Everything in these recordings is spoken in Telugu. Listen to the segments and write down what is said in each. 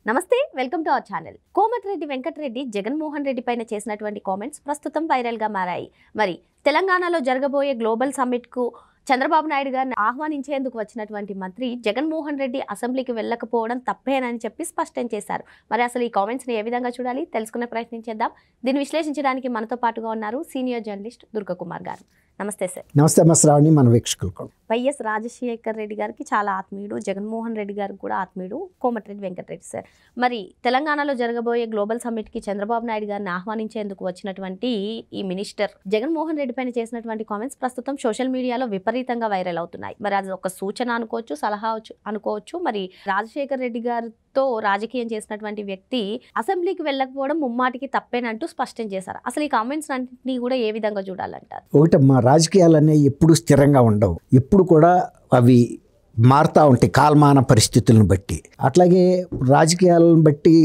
నమస్తే, welcome to our channel. Komatireddy Venkatreddy Jaganmohan Reddy పైన చేసినటువంటి కామెంట్స్ ప్రస్తుతం వైరల్ గా మారాయి. మరి తెలంగాణలో జరగబోయే గ్లోబల్ సమ్మిట్ కు చంద్రబాబు నాయుడు గారిని ఆహ్వానించేందుకు వచ్చినటువంటి మంత్రి జగన్మోహన్ రెడ్డి అసెంబ్లీకి వెళ్ళకపోవడం తప్పేనని చెప్పి స్పష్టం చేశారు. మరి అసలు ఈ కామెంట్స్ ని ఏ విధంగా చూడాలి తెలుసుకునే ప్రయత్నం చేద్దాం. దీన్ని విశ్లేషించడానికి మనతో పాటుగా ఉన్నారు సీనియర్ జర్నలిస్ట్ దుర్గకుమార్ గారు. నమస్తే సార్. నమస్తే శ్రావణి, మన వీక్షకులకు. వైఎస్ రాజశేఖర్ రెడ్డి గారికి చాలా ఆత్మీయుడు, జగన్మోహన్ రెడ్డి గారికి కూడా ఆత్మీయుడు కోమటిరెడ్డి వెంకటరెడ్డి సార్. మరి తెలంగాణలో జరగబోయే గ్లోబల్ సమ్మిట్ కి చంద్రబాబు నాయుడు గారిని ఆహ్వానించేందుకు వచ్చినటువంటి ఈ మినిస్టర్ జగన్మోహన్ రెడ్డి పైన చేసినటువంటి కామెంట్స్ ప్రస్తుతం సోషల్ మీడియాలో విపరీతంగా వైరల్ అవుతున్నాయి. మరి అది ఒక సూచన అనుకోవచ్చు, సలహా అనుకోవచ్చు. మరి రాజశేఖర్ రెడ్డి గారితో రాజకీయం చేసినటువంటి వ్యక్తి అసెంబ్లీకి వెళ్ళకపోవడం ముమ్మాటికి తప్పేనంటూ స్పష్టం చేశారు. అసలు ఈ కామెంట్స్ అన్నింటినీ కూడా ఏ విధంగా చూడాలంటారు? ఒకటమ్మా, రాజకీయాలనే ఎప్పుడు స్థిరంగా ఉండవు, ఎప్పుడు కూడా అవి మారుతూ ఉంటాయి కాలమాన పరిస్థితులను బట్టి. అట్లాగే రాజకీయాలను బట్టి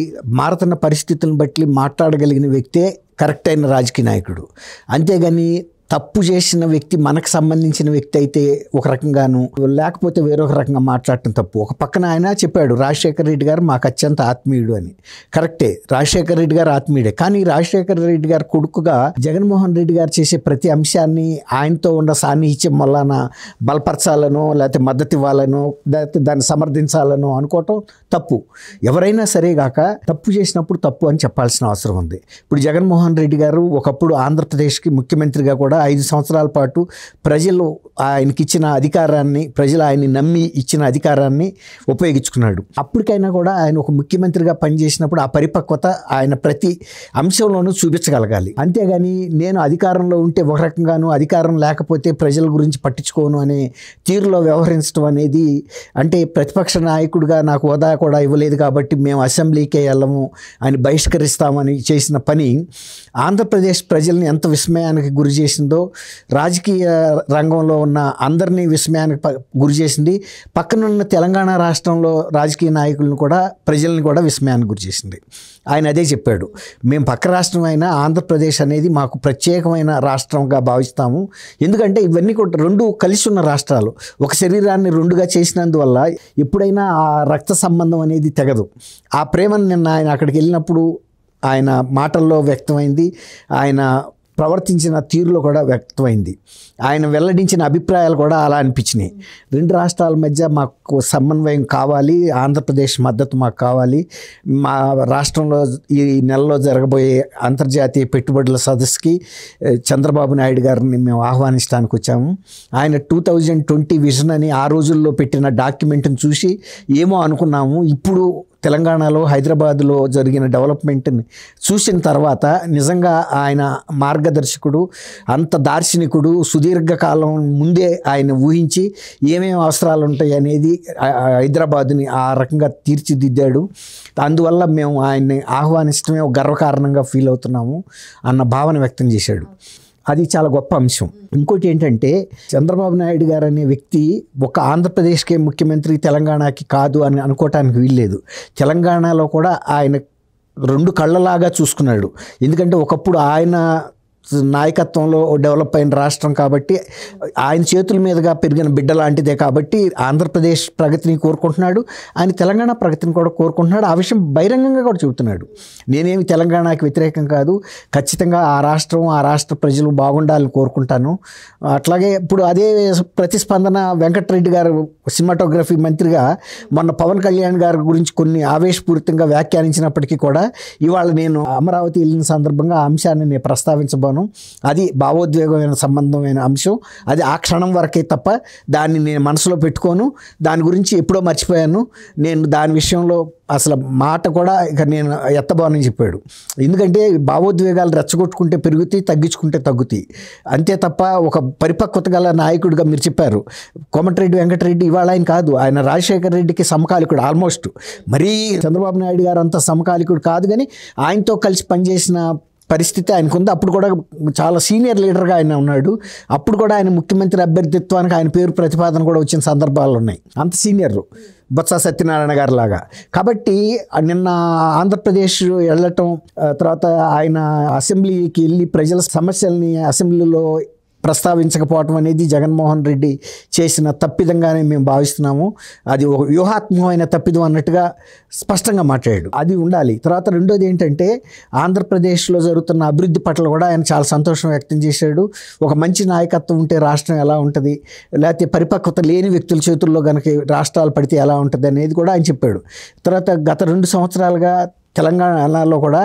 మారుతున్న పరిస్థితులను బట్టి మాట్లాడగలిగిన వ్యక్తే కరెక్ట్ అయిన రాజకీయ నాయకుడు. అంతేగాని తప్పు చేసిన వ్యక్తి మనకు సంబంధించిన వ్యక్తి అయితే ఒక రకంగాను, లేకపోతే వేరొక రకంగా మాట్లాడటం తప్పు. ఒక పక్కన ఆయన చెప్పాడు రాజశేఖర రెడ్డి గారు మాకు అత్యంత ఆత్మీయుడు అని. కరెక్టే, రాజశేఖర రెడ్డి గారు ఆత్మీయుడే. కానీ రాజశేఖర రెడ్డి గారు కొడుకుగా జగన్మోహన్ రెడ్డి గారు చేసే ప్రతి అంశాన్ని ఆయనతో ఉన్న సాన్నిహిత్యం వలన బలపరచాలనో లేకపోతే మద్దతు ఇవ్వాలనో లేకపోతే దాన్ని సమర్థించాలనో అనుకోవటం తప్పు. ఎవరైనా సరే గాక తప్పు చేసినప్పుడు తప్పు అని చెప్పాల్సిన అవసరం ఉంది. ఇప్పుడు జగన్మోహన్ రెడ్డి గారు ఒకప్పుడు ఆంధ్రప్రదేశ్కి ముఖ్యమంత్రిగా కూడా 5 సంవత్సరాల పాటు ప్రజలు ఆయనకి ఇచ్చిన అధికారాన్ని, ప్రజలు ఆయన్ని నమ్మి ఇచ్చిన అధికారాన్ని ఉపయోగించుకున్నాడు. అప్పటికైనా కూడా ఆయన ఒక ముఖ్యమంత్రిగా పనిచేసినప్పుడు ఆ పరిపక్వత ఆయన ప్రతి అంశంలోనూ చూపించగలగాలి. అంతేగాని నేను అధికారంలో ఉంటే ఒక రకంగాను, అధికారం లేకపోతే ప్రజల గురించి పట్టించుకోను అనే తీరులో వ్యవహరించడం అనేది, అంటే ప్రతిపక్ష నాయకుడిగా నాకు హోదా కూడా ఇవ్వలేదు కాబట్టి మేము అసెంబ్లీకే వెళ్ళము అని బహిష్కరిస్తామని చేసిన పని ఆంధ్రప్రదేశ్ ప్రజల్ని ఎంత విస్మయానికి గురి చేసిందో, రాజకీయ రంగంలో ఉన్న అందరినీ విస్మయానికి గురి చేసింది. పక్కనున్న తెలంగాణ రాష్ట్రంలో రాజకీయ నాయకులను కూడా, ప్రజల్ని కూడా విస్మయానికి గురి చేసింది. ఆయన అదే చెప్పాడు, మేము పక్క రాష్ట్రం అయినా ఆంధ్రప్రదేశ్ అనేది మాకు ప్రత్యేకమైన రాష్ట్రంగా భావిస్తాము. ఎందుకంటే ఇవన్నీ కూడా రెండు కలిసి ఉన్న రాష్ట్రాలు. ఒక శరీరాన్ని రెండుగా చేసినందువల్ల ఎప్పుడైనా ఆ రక్త సంబంధం అనేది తెగదు. ఆ ప్రేమను నిన్న ఆయన అక్కడికి వెళ్ళినప్పుడు ఆయన మాటల్లో వ్యక్తమైంది, ఆయన ప్రవర్తించిన తీరులో కూడా వ్యక్తమైంది, ఆయన వెల్లడించిన అభిప్రాయాలు కూడా అలా అనిపించినాయి. రెండు రాష్ట్రాల మధ్య మాకు సమన్వయం కావాలి, ఆంధ్రప్రదేశ్ మద్దతు మాకు కావాలి. మా రాష్ట్రంలో ఈ నెలలో జరగబోయే అంతర్జాతీయ పెట్టుబడుల సదస్సుకి చంద్రబాబు నాయుడు గారిని మేము ఆహ్వానించడానికి వచ్చాము. ఆయన 2020 విజన్ అని ఆ రోజుల్లో పెట్టిన డాక్యుమెంట్ని చూసి ఏమో అనుకున్నాము. ఇప్పుడు తెలంగాణలో హైదరాబాద్లో జరిగిన డెవలప్మెంట్ని చూసిన తర్వాత నిజంగా ఆయన మార్గదర్శకుడు, అంత దార్శనికుడు, సుదీర్ఘకాలం ముందే ఆయన ఊహించి ఏమేమి అవసరాలు ఉంటాయి అనేది హైదరాబాద్ని ఆ రకంగా తీర్చిదిద్దాడు. అందువల్ల మేము ఆయన్ని ఆహ్వానించడమే ఒక గర్వకారణంగా ఫీల్ అవుతున్నాము అన్న భావన వ్యక్తం చేశాడు. అది చాలా గొప్ప అంశం. ఇంకోటి ఏంటంటే, చంద్రబాబు నాయుడు గారు అనే వ్యక్తి ఒక ఆంధ్రప్రదేశ్కే ముఖ్యమంత్రి, తెలంగాణకి కాదు అని అనుకోవటానికి వీల్లేదు. తెలంగాణలో కూడా ఆయన రెండు కళ్ళలాగా చూసుకున్నాడు. ఎందుకంటే ఒకప్పుడు ఆయన నాయకత్వంలో డెవలప్ అయిన రాష్ట్రం కాబట్టి, ఆయన చేతుల మీదుగా పెరిగిన బిడ్డ లాంటిదే కాబట్టి ఆంధ్రప్రదేశ్ ప్రగతిని కోరుకుంటున్నాడు, ఆయన తెలంగాణ ప్రగతిని కూడా కోరుకుంటున్నాడు. ఆ విషయం బహిరంగంగా కూడా చెబుతున్నాడు. నేనేమి తెలంగాణకి వ్యతిరేకం కాదు, ఖచ్చితంగా ఆ రాష్ట్రం, ఆ రాష్ట్ర ప్రజలు బాగుండాలని కోరుకుంటాను. అట్లాగే ఇప్పుడు అదే ప్రతిస్పందన వెంకటరెడ్డి గారు సినిమాటోగ్రఫీ మంత్రిగా మొన్న పవన్ కళ్యాణ్ గారి గురించి కొన్ని ఆవేశపూరితంగా వ్యాఖ్యానించినప్పటికీ కూడా ఇవాళ నేను అమరావతి వెళ్ళిన సందర్భంగా ఆ అంశాన్ని నేను ప్రస్తావించబోను. అది భావోద్వేగమైన సంబంధమైన అంశం. అది ఆ క్షణం వరకే తప్ప దాన్ని నేను మనసులో పెట్టుకోను, దాని గురించి ఎప్పుడో మర్చిపోయాను. నేను దాని విషయంలో అసలు మాట కూడా ఇక నేను ఎత్తబోనని చెప్పాడు. ఎందుకంటే భావోద్వేగాలు రెచ్చగొట్టుకుంటే పెరుగుతాయి, తగ్గించుకుంటే తగ్గుతాయి, అంతే తప్ప ఒక పరిపక్వత గల నాయకుడిగా మీరు చెప్పారు. కోమటిరెడ్డి వెంకటరెడ్డి ఇవాళ ఆయన కాదు, ఆయన రాజశేఖర రెడ్డికి సమకాలికుడు ఆల్మోస్ట్. మరీ చంద్రబాబు నాయుడు గారు అంత సమకాలికుడు కాదు, కానీ ఆయనతో కలిసి పనిచేసిన పరిస్థితి ఆయనకుంది. అప్పుడు కూడా చాలా సీనియర్ లీడర్గా ఆయన ఉన్నాడు. అప్పుడు కూడా ఆయన ముఖ్యమంత్రి అభ్యర్థిత్వానికి ఆయన పేరు ప్రతిపాదన కూడా వచ్చిన సందర్భాలు ఉన్నాయి. అంత సీనియర్ బొత్స సత్యనారాయణ గారి లాగా. కాబట్టి నిన్న ఆంధ్రప్రదేశ్ వెళ్ళటం, తర్వాత ఆయన అసెంబ్లీకి వెళ్ళి ప్రజల సమస్యల్ని అసెంబ్లీలో ప్రస్తావించకపోవటం అనేది జగన్మోహన్ రెడ్డి చేసిన తప్పిదంగానే మేము భావిస్తున్నాము. అది ఒక వ్యూహాత్మకమైన తప్పిదం అన్నట్టుగా స్పష్టంగా మాట్లాడాడు. అది ఉండాలి. తర్వాత రెండోది ఏంటంటే ఆంధ్రప్రదేశ్లో జరుగుతున్న అభివృద్ధి పట్ల కూడా ఆయన చాలా సంతోషం వ్యక్తం చేశాడు. ఒక మంచి నాయకత్వం ఉంటే రాష్ట్రం ఎలా ఉంటుంది, లేకపోతే పరిపక్వత లేని వ్యక్తుల చేతుల్లో కనుక రాష్ట్రాలు పడితే ఎలా ఉంటుంది అనేది కూడా ఆయన చెప్పాడు. తర్వాత గత 2 సంవత్సరాలుగా తెలంగాణలో కూడా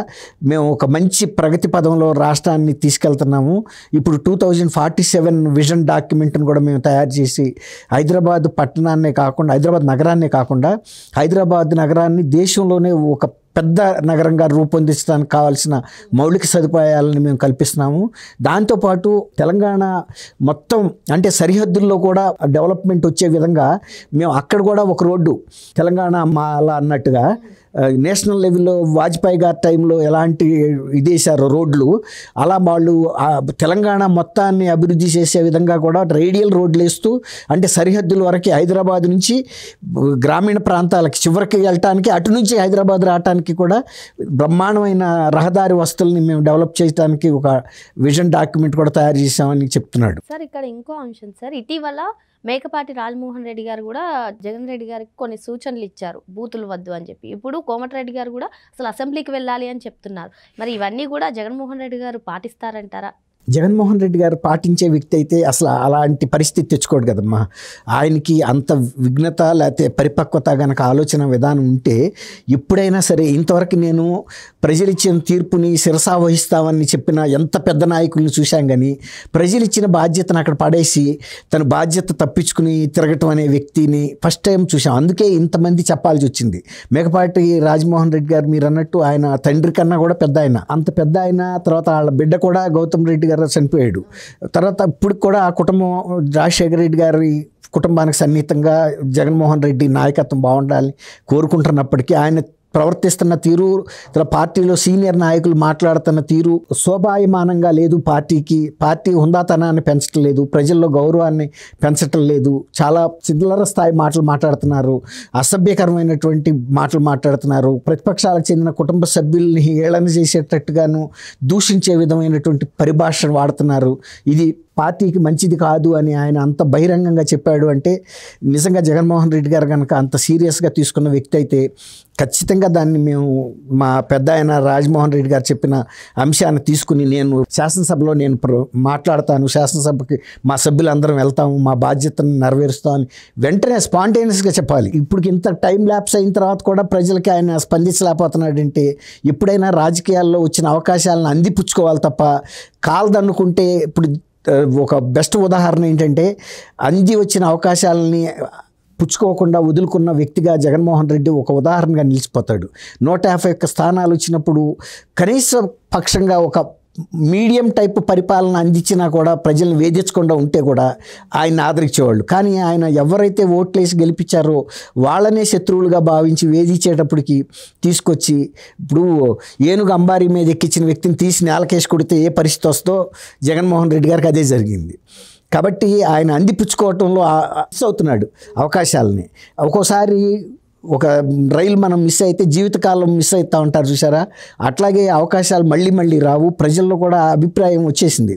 మేము ఒక మంచి ప్రగతి పదంలో రాష్ట్రాన్ని తీసుకెళ్తున్నాము. ఇప్పుడు 2047 విజన్ డాక్యుమెంట్ని కూడా మేము తయారు చేసి హైదరాబాద్ పట్టణాన్నే కాకుండా, హైదరాబాద్ నగరాన్నే కాకుండా హైదరాబాద్ నగరాన్ని దేశంలోనే ఒక పెద్ద నగరంగా రూపొందించడానికి కావాల్సిన మౌలిక సదుపాయాలను మేము కల్పిస్తున్నాము. దాంతోపాటు తెలంగాణ మొత్తం అంటే సరిహద్దుల్లో కూడా డెవలప్మెంట్ వచ్చే విధంగా మేము అక్కడ కూడా ఒక రోడ్డు తెలంగాణ మాల అన్నట్టుగా నేషనల్ లెవెల్లో వాజ్పేయి గారి టైంలో ఎలాంటి ఇదేశారో రోడ్లు, అలా వాళ్ళు తెలంగాణ మొత్తాన్ని అభివృద్ధి చేసే విధంగా కూడా రేడియల్ రోడ్లు వేస్తూ, అంటే సరిహద్దుల వరకు హైదరాబాద్ నుంచి గ్రామీణ ప్రాంతాలకి చివరికి వెళ్ళటానికి, అటు నుంచి హైదరాబాద్ రావడానికి కూడా బ్రహ్మాండమైన రహదారి వస్తువుల్ని మేము డెవలప్ చేయడానికి ఒక విజన్ డాక్యుమెంట్ కూడా తయారు చేసామని చెప్తున్నాడు. సార్ ఇక్కడ ఇంకో అంశం సార్, ఇటీవల మేకపాటి రాజమోహన్ రెడ్డి గారు కూడా జగన్ రెడ్డి గారికి కొన్ని సూచనలు ఇచ్చారు, బూతులు వద్దు అని చెప్పి. ఇప్పుడు కోమటిరెడ్డి గారు కూడా అసలు అసెంబ్లీకి వెళ్ళాలి అని చెప్తున్నారు. మరి ఇవన్నీ కూడా జగన్మోహన్ రెడ్డి గారు పాటిస్తారంటారా? జగన్మోహన్ రెడ్డి గారు పాటించే వ్యక్తి అయితే అసలు అలాంటి పరిస్థితి తెచ్చుకోడు కదమ్మా. ఆయనకి అంత విఘ్నత లేకపోతే పరిపక్వత గనక ఆలోచన విధానం ఉంటే ఎప్పుడైనా సరే, ఇంతవరకు నేను ప్రజలిచ్చిన తీర్పుని శిరసా వహిస్తామని చెప్పిన ఎంత పెద్ద నాయకుల్ని చూశాం, కానీ ప్రజలిచ్చిన బాధ్యతను అక్కడ పడేసి తన బాధ్యత తప్పించుకుని తిరగటం అనే వ్యక్తిని ఫస్ట్ టైం చూసాం. అందుకే ఇంతమంది చెప్పాల్సి వచ్చింది. మేకపాటి రాజమోహన్ రెడ్డి గారు మీరు అన్నట్టు ఆయన తండ్రి కన్నా కూడా పెద్ద ఆయన, అంత పెద్ద ఆయన. తర్వాత వాళ్ళ బిడ్డ కూడా గౌతమ్ రెడ్డి గారు చనిపోయాడు. తర్వాత ఇప్పుడు కూడా ఆ కుటుంబం రాజశేఖర రెడ్డి గారి కుటుంబానికి సన్నిహితంగా జగన్మోహన్ రెడ్డి నాయకత్వం బాగుండాలని కోరుకుంటున్నప్పటికీ ఆయన ప్రవర్తిస్తున్న తీరు, పార్టీలో సీనియర్ నాయకులు మాట్లాడుతున్న తీరు శోభాయమానంగా లేదు. పార్టీ హుందాతనాన్ని పెంచటం లేదు, ప్రజల్లో గౌరవాన్ని పెంచటం లేదు. చాలా చిల్లర స్థాయి మాటలు మాట్లాడుతున్నారు, అసభ్యకరమైనటువంటి మాటలు మాట్లాడుతున్నారు. ప్రతిపక్షాలకు చెందిన కుటుంబ సభ్యుల్ని ఏళన చేసేటట్టుగాను దూషించే విధమైనటువంటి పరిభాషను వాడుతున్నారు. ఇది పార్టీకి మంచిది కాదు అని ఆయన అంత బహిరంగంగా చెప్పాడు. అంటే నిజంగా జగన్మోహన్ రెడ్డి గారు కనుక అంత సీరియస్గా తీసుకున్న వ్యక్తి అయితే ఖచ్చితంగా దాన్ని మేము మా పెద్ద ఆయన రాజమోహన్ రెడ్డి గారు చెప్పిన అంశాన్ని తీసుకుని నేను శాసనసభలో నేను మాట్లాడతాను, శాసనసభకి మా సభ్యులందరం వెళ్తాము, మా బాధ్యతను నెరవేరుస్తామని వెంటనే స్పాంటేనియస్గా చెప్పాలి. ఇప్పుడు ఇంత టైం ల్యాప్స్ అయిన తర్వాత కూడా ప్రజలకి ఆయన స్పందించలేకపోతున్నాడంటే ఎప్పుడైనా రాజకీయాల్లో వచ్చిన అవకాశాలను అందిపుచ్చుకోవాలి తప్ప కాల్దన్నుకుంటే. ఇప్పుడు ఒక బెస్ట్ ఉదాహరణ ఏంటంటే అంది వచ్చిన అవకాశాలని పుచ్చుకోకుండా వదులుకున్న వ్యక్తిగా జగన్మోహన్ రెడ్డి ఒక ఉదాహరణగా నిలిచిపోతాడు. 151 స్థానాలు వచ్చినప్పుడు కనీస పక్షంగా ఒక మీడియం టైప్ పరిపాలన అందించినా కూడా ప్రజలను వేధించకుండా ఉంటే కూడా ఆయన ఆదరించేవాళ్ళు. కానీ ఆయన ఎవరైతే ఓట్లేసి గెలిపించారో వాళ్ళనే శత్రువులుగా భావించి వేధించేటప్పటికి తీసుకొచ్చి, ఇప్పుడు ఏనుగు అంబారీ మీద ఎక్కించిన వ్యక్తిని తీసి నేలకేసి కొడితే ఏ పరిస్థితి వస్తుందో జగన్మోహన్ రెడ్డి గారికి అదే జరిగింది. కాబట్టి ఆయన అందిపుచ్చుకోవటంలో మిస్ అవుతున్నాడు అవకాశాలని. ఒక్కోసారి ఒక రైలు మనం మిస్ అయితే జీవితకాలం మిస్ అవుతూ ఉంటారు చూసారా, అట్లాగే అవకాశాలు మళ్ళీ మళ్ళీ రావు. ప్రజల్లో కూడా అభిప్రాయం వచ్చేసింది,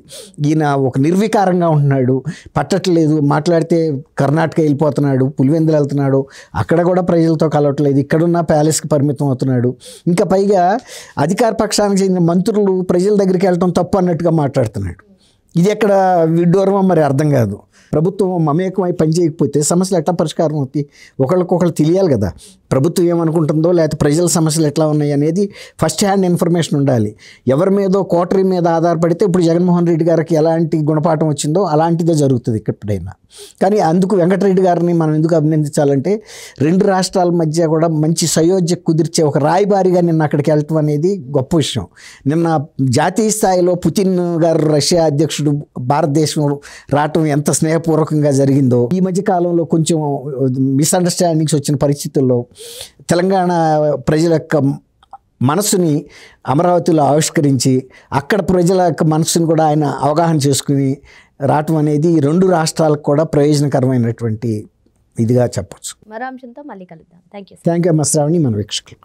ఈయన ఒక నిర్వికారంగా ఉంటున్నాడు, పట్టట్లేదు, మాట్లాడితే కర్ణాటక వెళ్ళిపోతున్నాడు, పులివెందులు వెళ్తున్నాడు, అక్కడ కూడా ప్రజలతో కలవట్లేదు, ఇక్కడున్న ప్యాలెస్కి పరిమితం అవుతున్నాడు. ఇంకా పైగా అధికార పక్షానికి చెందిన మంత్రులు ప్రజల దగ్గరికి వెళ్ళటం తప్పు అన్నట్టుగా మాట్లాడుతున్నాడు. ఇది ఎక్కడ విడ్డూరమో మరి అర్థం కాదు. ప్రభుత్వం మమేకమై పనిచేయకపోతే సమస్యలు ఎట్లా పరిష్కారం అవుతాయి? ఒకళ్ళకొకళ్ళు తెలియాలి కదా, ప్రభుత్వం ఏమనుకుంటుందో లేకపోతే ప్రజల సమస్యలు ఎట్లా ఉన్నాయి అనేది ఫస్ట్ హ్యాండ్ ఇన్ఫర్మేషన్ ఉండాలి. ఎవరి మీదో కోటరీ మీద ఆధారపడితే ఇప్పుడు జగన్మోహన్ రెడ్డి గారికి ఎలాంటి గుణపాఠం వచ్చిందో అలాంటిదే జరుగుతుంది ఎప్పుడైనా. కానీ అందుకు వెంకటరెడ్డి గారిని మనం ఎందుకు అభినందించాలంటే 2 రాష్ట్రాల మధ్య కూడా మంచి సయోధ్య కుదిర్చే ఒక రాయబారిగా నిన్న అక్కడికి వెళ్ళటం అనేది గొప్ప విషయం. నిన్న జాతీయ స్థాయిలో పుతిన్ గారు రష్యా అధ్యక్షుడు భారతదేశం రావటం ఎంత స్నేహపూర్వకంగా జరిగిందో, ఈ మధ్య కాలంలో కొంచెం మిస్అండర్స్టాండింగ్స్ వచ్చిన పరిస్థితుల్లో తెలంగాణ ప్రజల యొక్క మనసుని అమరావతిలో ఆవిష్కరించి అక్కడ ప్రజల యొక్క మనసుని కూడా ఆయన అవగాహన చేసుకుని రావటం అనేది 2 రాష్ట్రాలకు కూడా ప్రయోజనకరమైనటువంటి ఇదిగా చెప్పచ్చు. మరో అంశంతో మళ్ళీ కలుద్దాం. Thank you. Thank you Sravani, మన వీక్షకులు.